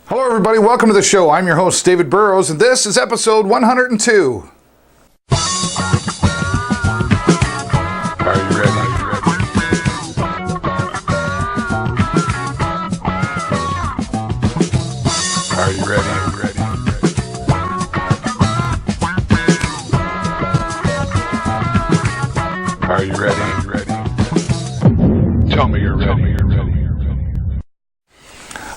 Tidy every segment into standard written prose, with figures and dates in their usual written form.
Hello everybody, welcome to the show. I'm your host, David Burrows, and this is episode 102. Are you ready? Are you ready? Are you ready? Tell me you're ready.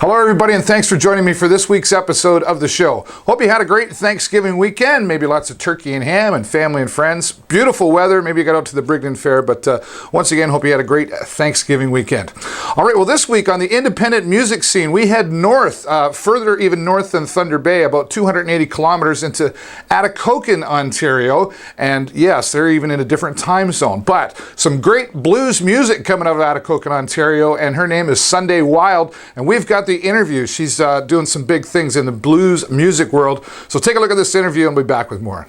Hello everybody, and thanks for joining me for this week's episode of the show. Hope you had a great Thanksgiving weekend, maybe lots of turkey and ham and family and friends. Beautiful weather, maybe you got out to the Brigden Fair, but once again, hope you had a great Thanksgiving weekend. All right, well this week on the independent music scene, we head north, further even north than Thunder Bay, about 280 kilometers into Atikokan, Ontario, and yes, they're even in a different time zone, but some great blues music coming out of Atikokan, Ontario, and her name is Sunday Wilde, and we've got the interview. She's doing some big things in the blues music world. So take a look at this interview and we'll be back with more.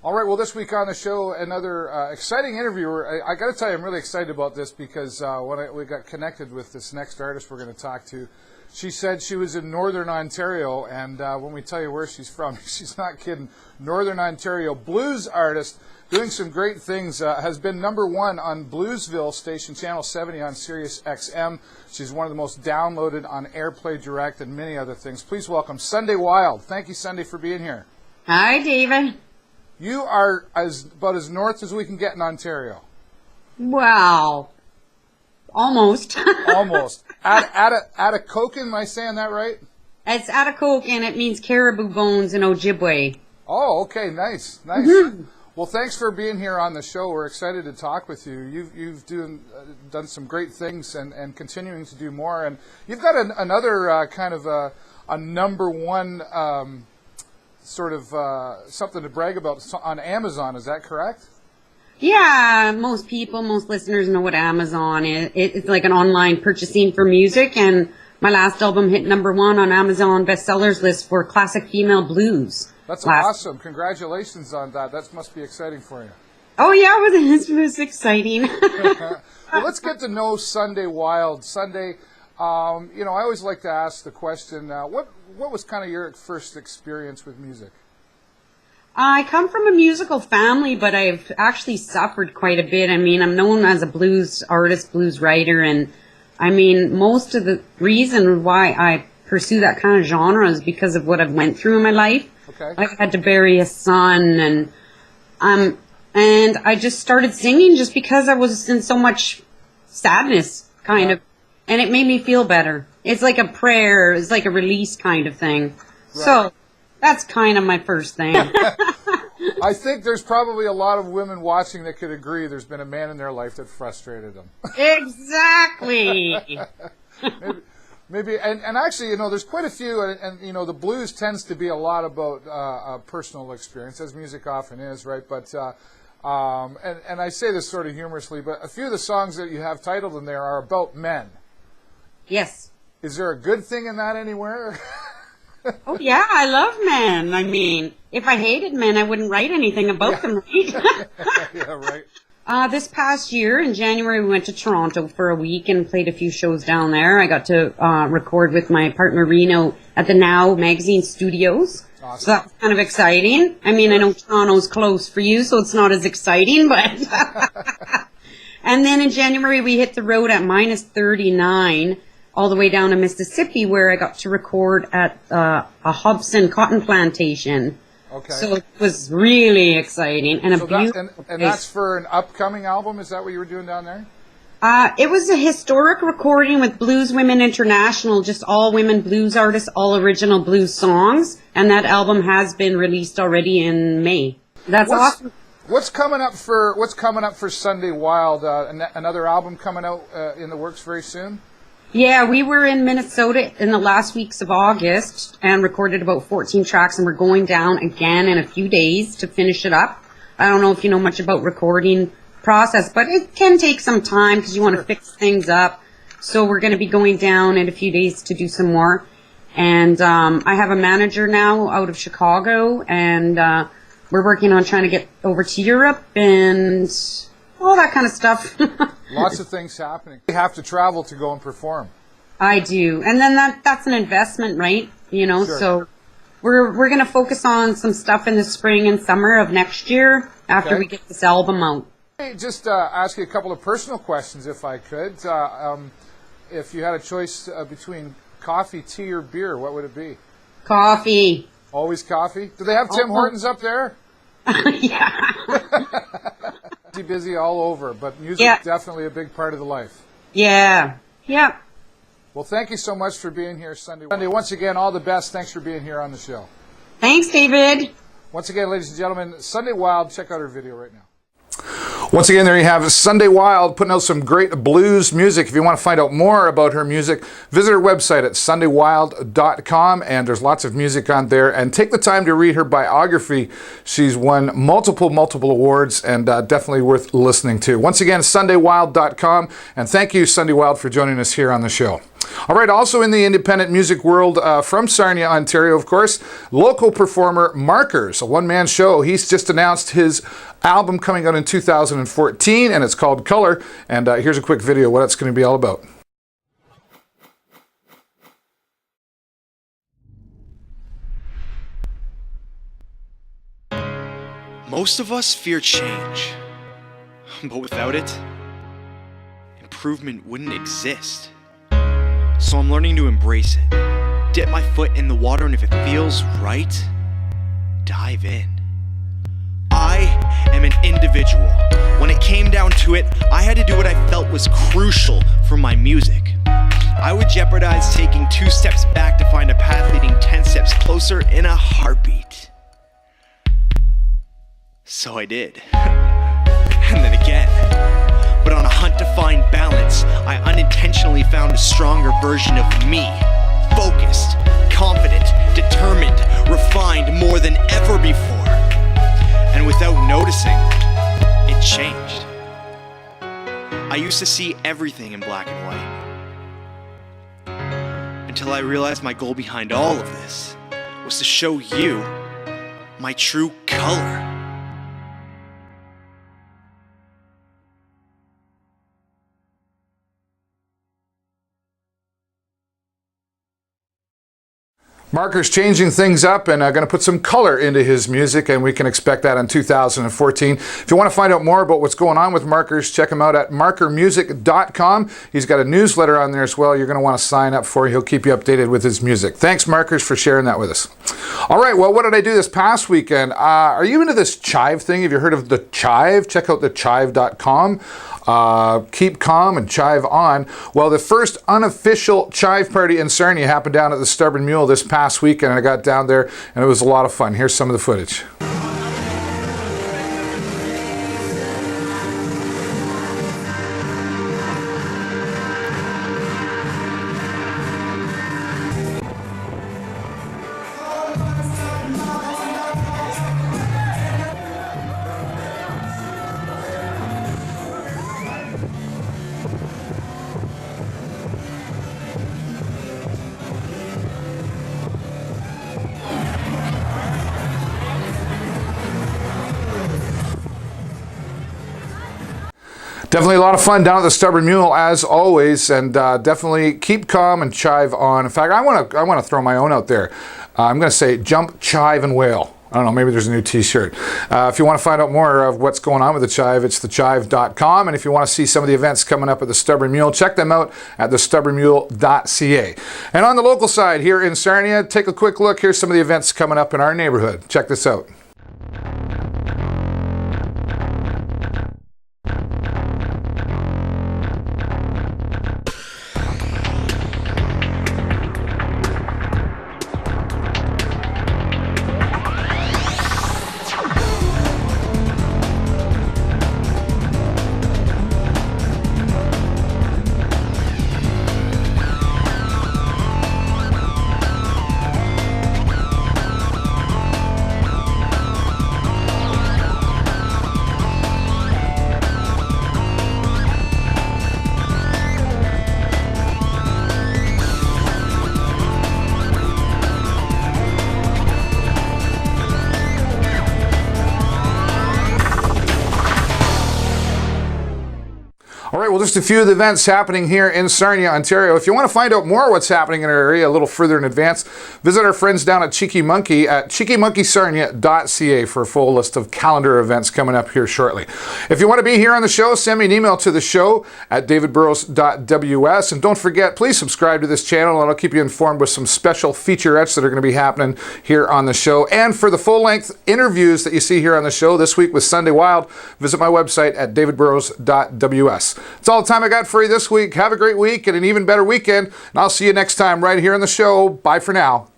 All right, well, this week on the show, another exciting interview. I got to tell you, I'm really excited about this because when we got connected with this next artist we're going to talk to, she said she was in Northern Ontario, and when we tell you where she's from, she's not kidding. Northern Ontario blues artist, doing some great things, has been #1 on Bluesville station, Channel 70 on Sirius XM. She's one of the most downloaded on Airplay Direct and many other things. Please welcome Sunday Wilde. Thank you, Sunday, for being here. Hi, David. You are about as north as we can get in Ontario. Wow. Almost. Almost. Atikokan, am I saying that right? It's Atikokan. It means caribou bones in Ojibwe. Oh, okay. Nice. Mm-hmm. Well, thanks for being here on the show. We're excited to talk with you. You've done some great things and continuing to do more. And you've got another kind of a #1 sort of something to brag about on Amazon. Is that correct? Yeah, most listeners know what Amazon is. It's like an online purchasing for music, and my last album hit #1 on Amazon bestsellers list for classic female blues. That's awesome. Congratulations on that. That must be exciting for you. Oh, yeah, it was exciting. Well, let's get to know Sunday Wilde. Sunday, I always like to ask the question, what was kind of your first experience with music? I come from a musical family, but I've actually suffered quite a bit. I mean, I'm known as a blues artist, blues writer, and I mean, most of the reason why I pursue that kind of genre is because of what I've went through in my life. Okay. I had to bury a son, and I just started singing just because I was in so much sadness, kind of, and it made me feel better. It's like a prayer, it's like a release kind of thing. Right. So that's kind of my first thing. I think there's probably a lot of women watching that could agree there's been a man in their life that frustrated them. Exactly. Maybe, and actually, there's quite a few, and the blues tends to be a lot about personal experience, as music often is, right? But, and I say this sort of humorously, but a few of the songs that you have titled in there are about men. Yes. Is there a good thing in that anywhere? Oh, yeah, I love men. I mean, if I hated men, I wouldn't write anything about them, right? Yeah, right. This past year, in January, we went to Toronto for a week and played a few shows down there. I got to record with my partner Reno at the Now Magazine Studios. Awesome. So that was kind of exciting. I mean, I know Toronto's close for you, so it's not as exciting, but... And then in January, we hit the road at -39 all the way down to Mississippi, where I got to record at a Hobson cotton plantation. Okay. So it was really exciting and and that's for an upcoming album. Is that what you were doing down there? It was a historic recording with Blues Women International, just all women blues artists, all original blues songs, and that album has been released already in May. That's awesome. What's coming up for Sunday Wilde? Another album coming out in the works very soon? Yeah, we were in Minnesota in the last weeks of August and recorded about 14 tracks, and we're going down again in a few days to finish it up. I don't know if you know much about recording process, but it can take some time because you want to fix things up. So we're going to be going down in a few days to do some more. And I have a manager now out of Chicago, and we're working on trying to get over to Europe and all that kind of stuff. Lots of things happening. You have to travel to go and perform. I do. And then that's an investment, right? You know, Sure. so we're going to focus on some stuff in the spring and summer of next year after Okay. we get this album out. Hey, just ask you a couple of personal questions, if I could. If you had a choice between coffee, tea, or beer, what would it be? Coffee. Always coffee? Do they have Tim Hortons up there? Yeah. Busy all over, but music Yeah. definitely a big part of the life. Yeah. Yeah. Well, thank you so much for being here Sunday. Once again, all the best. Thanks for being here on the show. Thanks, David. Once again, ladies and gentlemen, Sunday Wilde. Check out her video right now. Once again, there you have Sunday Wilde putting out some great blues music. If you want to find out more about her music, visit her website at sundaywilde.com, and there's lots of music on there. And take the time to read her biography. She's won multiple awards, and definitely worth listening to. Once again, sundaywilde.com, and thank you, Sunday Wilde, for joining us here on the show. All right, also in the independent music world, from Sarnia, Ontario, of course, local performer Markers, a one-man show. He's just announced his album coming out in 2014, and it's called Color. And here's a quick video of what it's going to be all about. Most of us fear change, but without it, improvement wouldn't exist. So I'm learning to embrace it. Dip my foot in the water, and if it feels right, dive in. I am an individual. When it came down to it, I had to do what I felt was crucial for my music. I would jeopardize taking 2 steps back to find a path leading 10 steps closer in a heartbeat. So I did. And then again. But on a hunt to find balance, I unintentionally found a stronger version of me. Focused, confident, determined, refined more than ever before. And without noticing, it changed. I used to see everything in black and white. Until I realized my goal behind all of this was to show you my true color. Marker's changing things up and going to put some color into his music, and we can expect that in 2014. If you want to find out more about what's going on with Markers, check him out at markermusic.com. He's got a newsletter on there as well you're going to want to sign up for. He'll keep you updated with his music. Thanks, Markers, for sharing that with us. All right, well, what did I do this past weekend? Are you into this Chive thing? Have you heard of the Chive? Check out the chive.com. Keep calm and chive on. Well, the first unofficial Chive party in Sarnia happened down at the Stubborn Mule this past weekend. I got down there and it was a lot of fun. Here's some of the footage. Definitely a lot of fun down at the Stubborn Mule as always, and definitely keep calm and chive on. In fact, I want to throw my own out there. I'm going to say jump, chive, and wail. I don't know, maybe there's a new t-shirt. If you want to find out more of what's going on with the Chive, it's thechive.com. And if you want to see some of the events coming up at the Stubborn Mule, check them out at thestubbornmule.ca. And on the local side here in Sarnia, take a quick look. Here's some of the events coming up in our neighborhood. Check this out. well, just a few of the events happening here in Sarnia, Ontario. If you want to find out more what's happening in our area a little further in advance, visit our friends down at Cheeky Monkey at cheekymonkeysarnia.ca for a full list of calendar events coming up here shortly. If you want to be here on the show, send me an email to the show at davidburrows.ws. And don't forget, please subscribe to this channel and I'll keep you informed with some special featurettes that are going to be happening here on the show. And for the full-length interviews that you see here on the show this week with Sunday Wilde, visit my website at davidburrows.ws. That's all the time I got for you this week. Have a great week and an even better weekend. And I'll see you next time right here on the show. Bye for now.